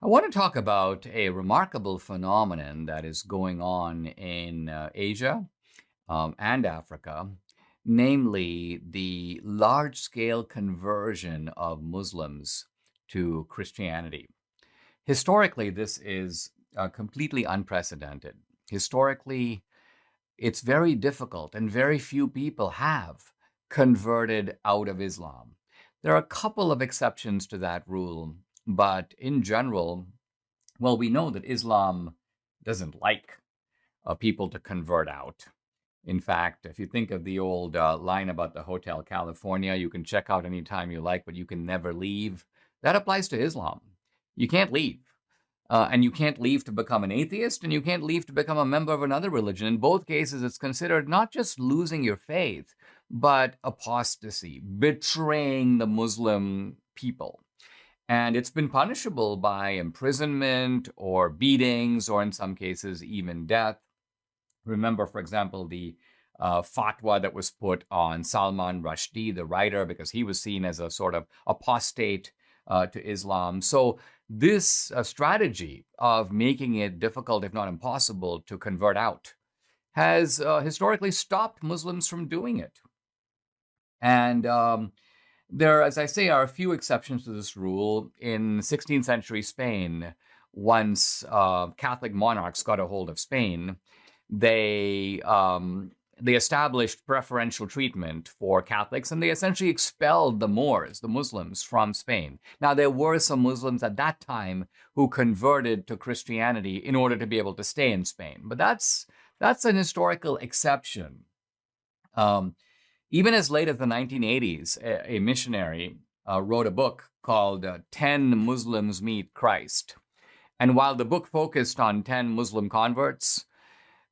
I want to talk about a remarkable phenomenon that is going on in Asia and Africa, namely the large scale conversion of Muslims to Christianity. Historically, this is completely unprecedented. Historically, it's very difficult, and very few people have converted out of Islam. There are a couple of exceptions to that rule, but in general, well, we know that Islam doesn't like people to convert out. In fact, if you think of the old line about the Hotel California, you can check out anytime you like, but you can never leave. That applies to Islam. You can't leave. And you can't leave to become an atheist, and you can't leave to become a member of another religion. In both cases, it's considered not just losing your faith, but apostasy, betraying the Muslim people. And it's been punishable by imprisonment or beatings, or in some cases, even death. Remember, for example, the fatwa that was put on Salman Rushdie, the writer, because he was seen as a sort of apostate to Islam. So this strategy of making it difficult, if not impossible, to convert out has historically stopped Muslims from doing it. And there, as I say, are a few exceptions to this rule. In 16th century Spain, once Catholic monarchs got a hold of Spain, they established preferential treatment for Catholics, and they essentially expelled the Moors, the Muslims, from Spain. Now, there were some Muslims at that time who converted to Christianity in order to be able to stay in Spain, but that's an historical exception. Even as late as the 1980s, a missionary wrote a book called 10 Muslims Meet Christ. And while the book focused on 10 Muslim converts,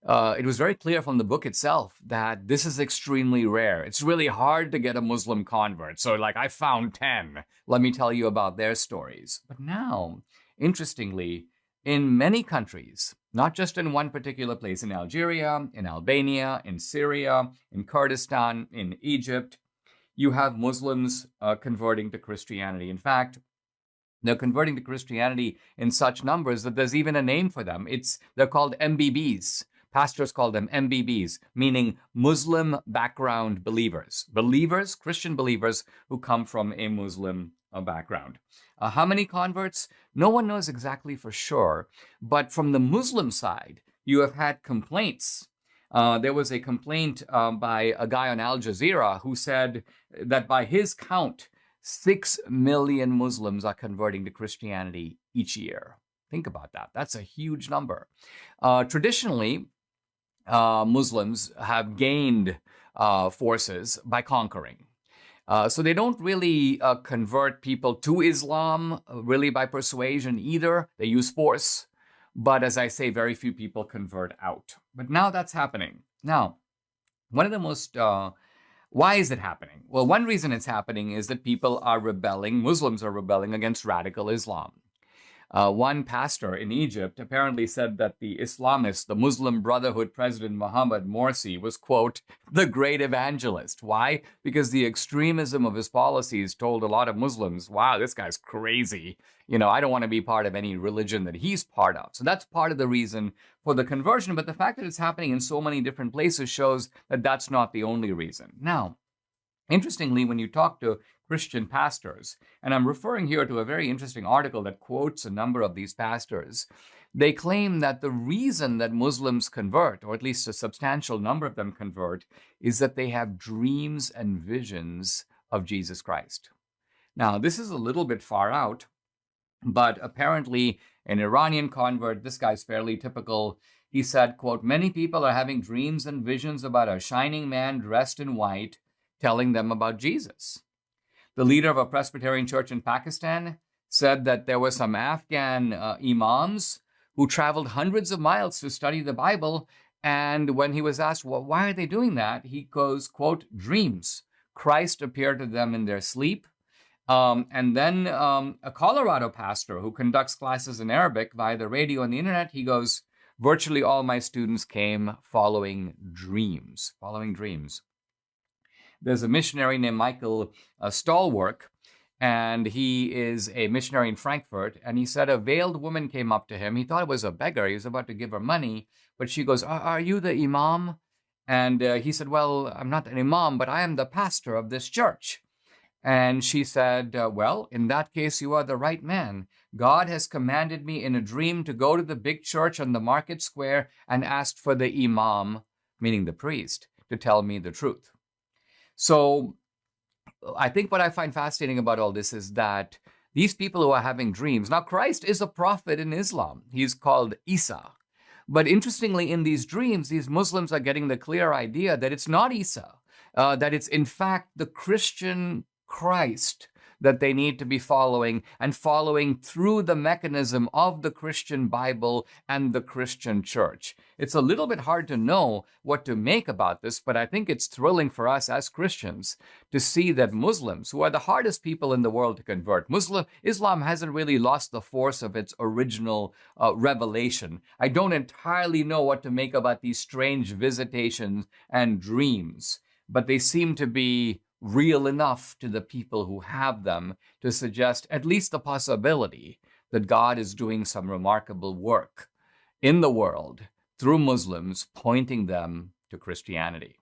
it was very clear from the book itself that this is extremely rare. It's really hard to get a Muslim convert. So, like, I found 10. Let me tell you about their stories. But now, interestingly, in many countries, not just in one particular place, in Algeria, in Albania, in Syria, in Kurdistan, in Egypt, you have Muslims converting to Christianity. In fact, they're converting to Christianity in such numbers that there's even a name for them. They're called MBBs. Pastors call them MBBs, meaning Muslim background believers. Believers, Christian believers who come from a Muslim background. How many converts? No one knows exactly for sure. But from the Muslim side, you have had complaints. There was a complaint by a guy on Al Jazeera who said that by his count, 6 million Muslims are converting to Christianity each year. Think about that. That's a huge number. Traditionally, Muslims have gained forces by conquering. So they don't really convert people to Islam really by persuasion either. They use force. But as I say, very few people convert out. But now that's happening. Now, one of the most... why is it happening? Well, one reason it's happening is that people are rebelling, Muslims are rebelling against radical Islam. One pastor in Egypt apparently said that the Islamists, the Muslim Brotherhood President Mohammed Morsi, was, quote, the great evangelist. Why? Because the extremism of his policies told a lot of Muslims, wow, this guy's crazy. I don't want to be part of any religion that he's part of. So that's part of the reason for the conversion. But the fact that it's happening in so many different places shows that that's not the only reason. Now, interestingly, when you talk to Christian pastors, and I'm referring here to a very interesting article that quotes a number of these pastors, they claim that the reason that Muslims convert, or at least a substantial number of them convert, is that they have dreams and visions of Jesus Christ. Now, this is a little bit far out, but apparently an Iranian convert, this guy's fairly typical, he said, quote, many people are having dreams and visions about a shining man dressed in white telling them about Jesus. The leader of a Presbyterian church in Pakistan said that there were some Afghan imams who traveled hundreds of miles to study the Bible. And when he was asked, well, why are they doing that? He goes, quote, dreams. Christ appeared to them in their sleep. And then a Colorado pastor who conducts classes in Arabic via the radio and the internet, he goes, virtually all my students came following dreams. There's a missionary named Michael Stallwork, and he is a missionary in Frankfurt. And he said a veiled woman came up to him. He thought it was a beggar. He was about to give her money, but she goes, are you the imam? And he said, well, I'm not an imam, but I am the pastor of this church. And she said, well, in that case, you are the right man. God has commanded me in a dream to go to the big church on the market square and ask for the imam, meaning the priest, to tell me the truth. So I think what I find fascinating about all this is that these people who are having dreams, now Christ is a prophet in Islam. He's called Isa. But interestingly, in these dreams, these Muslims are getting the clear idea that it's not Isa, that it's in fact the Christian Christ that they need to be following, and following through the mechanism of the Christian Bible and the Christian church. It's a little bit hard to know what to make about this, but I think it's thrilling for us as Christians to see that Muslims, who are the hardest people in the world to convert, Islam hasn't really lost the force of its original revelation. I don't entirely know what to make about these strange visitations and dreams, but they seem to be real enough to the people who have them to suggest at least the possibility that God is doing some remarkable work in the world through Muslims, pointing them to Christianity.